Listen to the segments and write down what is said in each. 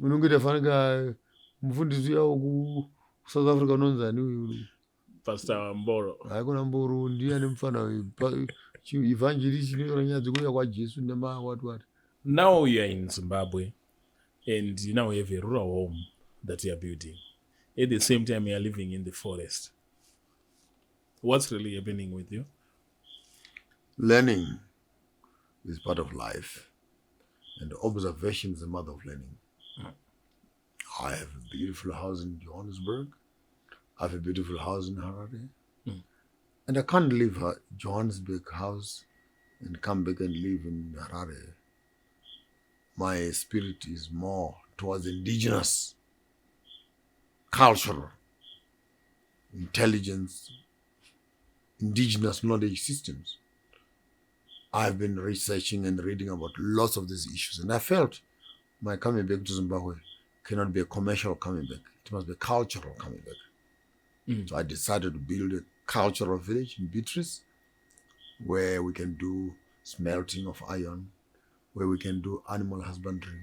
unongita fanika mfundisi wao ku South Africa unonzani huyu Pastor Mboro. Haikona Mboro ndiye ni mfana evangelist ni ranyazi kuya kwa Jesu nema watu. Now you are in Zimbabwe and you now have a rural home that you are building. At the same time, you are living in the forest. What's really happening with you? Learning is part of life, and observation is the mother of learning. I have a beautiful house in Johannesburg. I have a beautiful house in Harare. And I can't leave a Johannesburg house and come back and live in Harare. My spirit is more towards indigenous, cultural, intelligence, indigenous knowledge systems. I've been researching and reading about lots of these issues, and I felt my coming back to Zimbabwe cannot be a commercial coming back. It must be a cultural coming back. So I decided to build a cultural village in Beatrice where we can do smelting of iron, where we can do animal husbandry,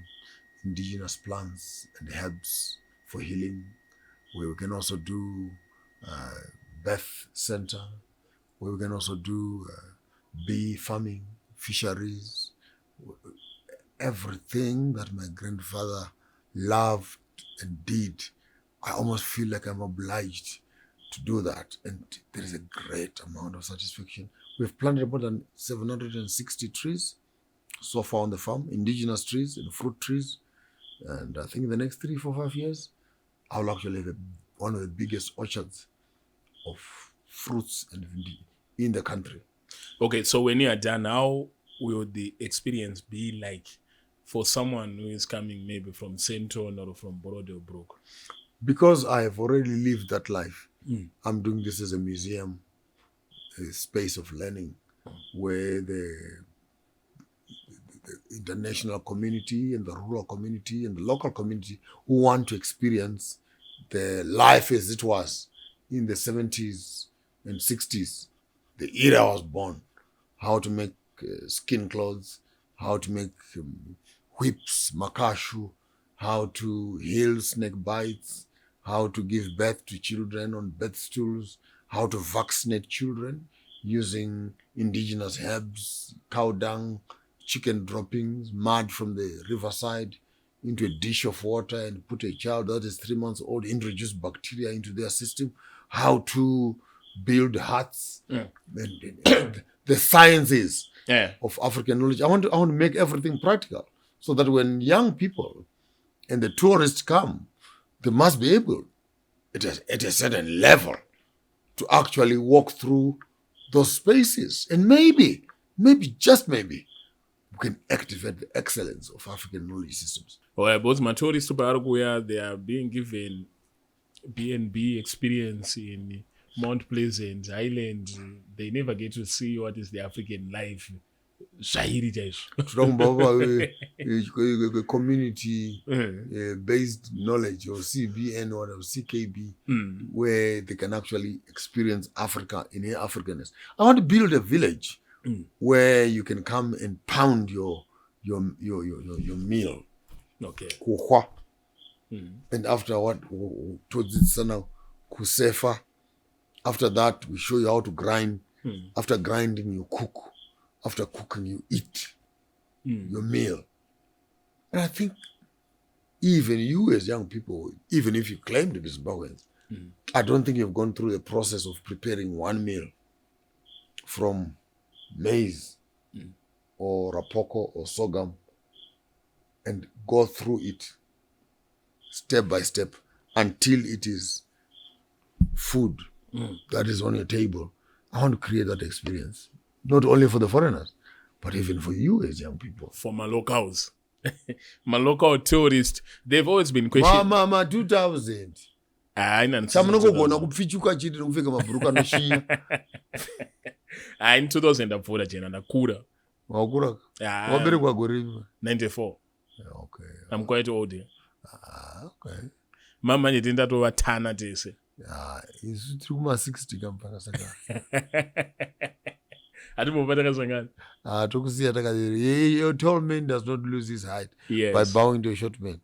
indigenous plants and herbs for healing, where we can also do birth center, where we can also do bee farming, fisheries, everything that my grandfather loved and did. I almost feel like I'm obliged to do that, and there is a great amount of satisfaction. We've planted more than 760 trees so far on the farm, indigenous trees and fruit trees, and I think in the next 3, 4, 5 years, I'll actually have one of the biggest orchards of fruits and in the country. Okay, so when you are done, how will the experience be like for someone who is coming maybe from Centron or from Brook? Because I have already lived that life, I'm doing this as a museum, a space of learning, where the international community and the rural community and the local community who want to experience the life as it was in the 70s and 60s, the era I was born, how to make skin clothes, how to make whips, makashu, how to heal snake bites, how to give birth to children on birth stools, how to vaccinate children using indigenous herbs, cow dung, chicken droppings, mud from the riverside into a dish of water and put a child that is 3 months old, introduce bacteria into their system, how to build huts, and the sciences of African knowledge. I want to make everything practical so that when young people and the tourists come, they must be able, at a certain level, to actually walk through those spaces. And maybe, just maybe, we can activate the excellence of African knowledge systems. Well, both my tourists where they are being given B&B experience in Mount Pleasant Island. They never get to see what is the African life. Community-based knowledge, or CBN or CKB, where they can actually experience Africa in her Africanness. I want to build a village where you can come and pound your meal. Okay. And after what, towards it sana kusefa. After that, we show you how to grind. After grinding, you cook. After cooking, you eat your meal. And I think even you as young people, even if you claim to be Zimbabweans, I don't think you've gone through the process of preparing one meal from maize or rapoko or sorghum and go through it step by step until it is food that is on your table. I want to create that experience. Not only for the foreigners, but even for you as young people. For my locals. My local tourists, they've always been questioning. Mama 2000. Chamunongogona kupfichuka chiti nekupfeka mabhuruka anoshinya. In 2004 jena ndakura. Wakura? Waberekwa gore 94. Okay. I'm quite old. Okay. Mama ndinda to vatana tese. Isu tiri kuma 60 kampaka saka. You a tall man does not lose his height by bowing to a short man.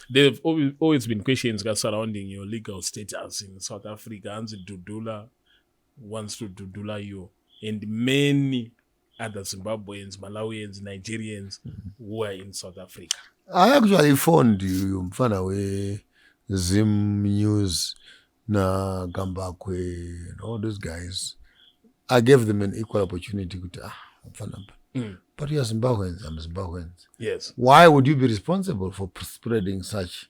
There've always been questions surrounding your legal status in South Africa. Anzi Dudula wants to Dudula you, and many other Zimbabweans, Malawians, Nigerians who are in South Africa. I actually phoned you mfana we Zim News na Gambakwe and all those guys. I gave them an equal opportunity. But you're Zimbabweans, I'm Zimbabweans. Yes. Why would you be responsible for spreading such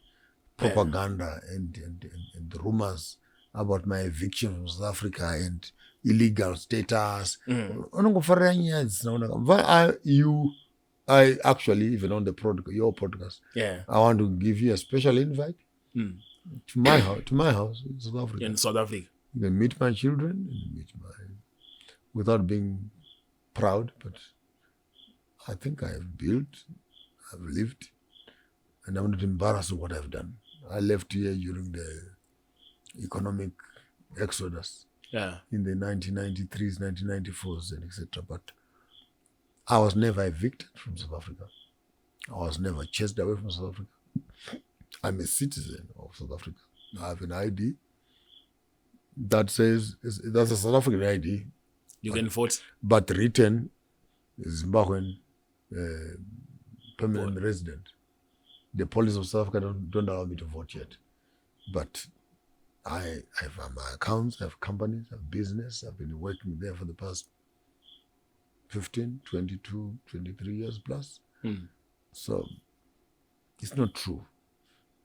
propaganda and rumors about my eviction from South Africa and illegal status? I actually, even on your podcast, I want to give you a special invite to my house in South Africa. In South Africa. You can meet my children without being proud, but I think I have built, I've lived, and I'm not embarrassed of what I've done. I left here during the economic exodus in the 1993s, 1994s, and etc. But I was never evicted from South Africa. I was never chased away from South Africa. I'm a citizen of South Africa. I have an ID that says, that's a South African ID. You can vote. But written Zimbabwean permanent resident. The police of South Africa don't allow me to vote yet. But I have my accounts, I have companies, I have business. I've been working there for the past 15, 22, 23 years plus. So it's not true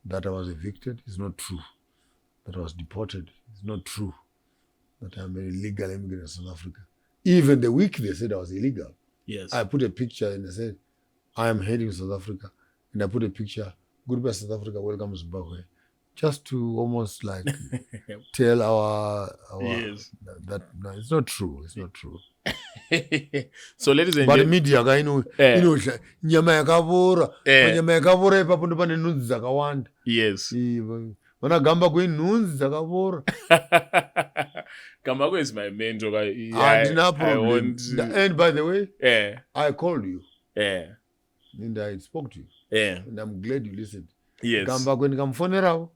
that I was evicted. It's not true that I was deported. It's not true that I'm an illegal immigrant in South Africa. Even the week they said I was illegal, yes, I put a picture and I said, I am heading to South Africa. And I put a picture, goodbye South Africa, welcome to Zimbabwe. Just to almost like tell our yes, that no, it's not true. It's not true. So ladies and but gentlemen, media nyama yakavora ipapo ndo pane nhunzi dzakawanda. Yes. Vanagamba kwenhunzi dzakavora. Gambakwe is my mentor. And by the way, I called you. And I spoke to you. And I'm glad you listened. Yes. Gambakwe ndikamufonerawo.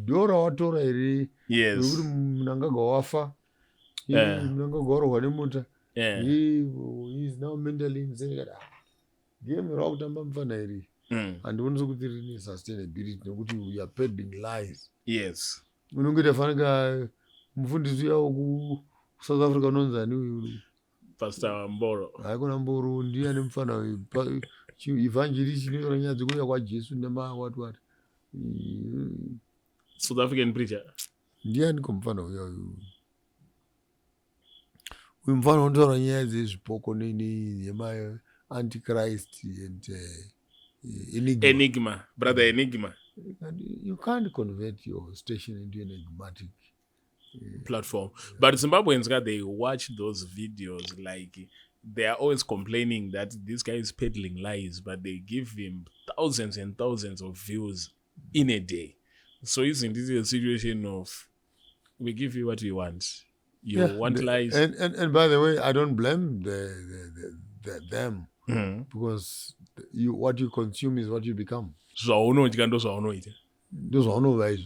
Dora watora iri. Yes. Uri munangagwa wafa. Munangagwa warwa nemuta. He is now mentally insane. Game rakutamba mufana iri. And unso kuti rini sustainability nokuti we are peddling lies. Yes. Unongita fanika mufundisi yawo ku South Africa unonzani uyu. Pastor Mboro. Haikona Mboro ndiye anemufana evangelist inotora nyaya dzekuuya kwaJesu watu. South African preacher. Ndiani komufana uyu. Uyu mufana unotora nyaya dzezvipoko yema Antichrist and Enigma. Brother Enigma. You can't convert your station into an enigmatic platform. But Zimbabweans, they watch those videos, like they are always complaining that this guy is peddling lies, but they give him thousands and thousands of views in a day. So isn't this a situation of we give you what we want? You want lies. And by the way, I don't blame them. Because what you consume is what you become. So I know it can do so. Those are no ways.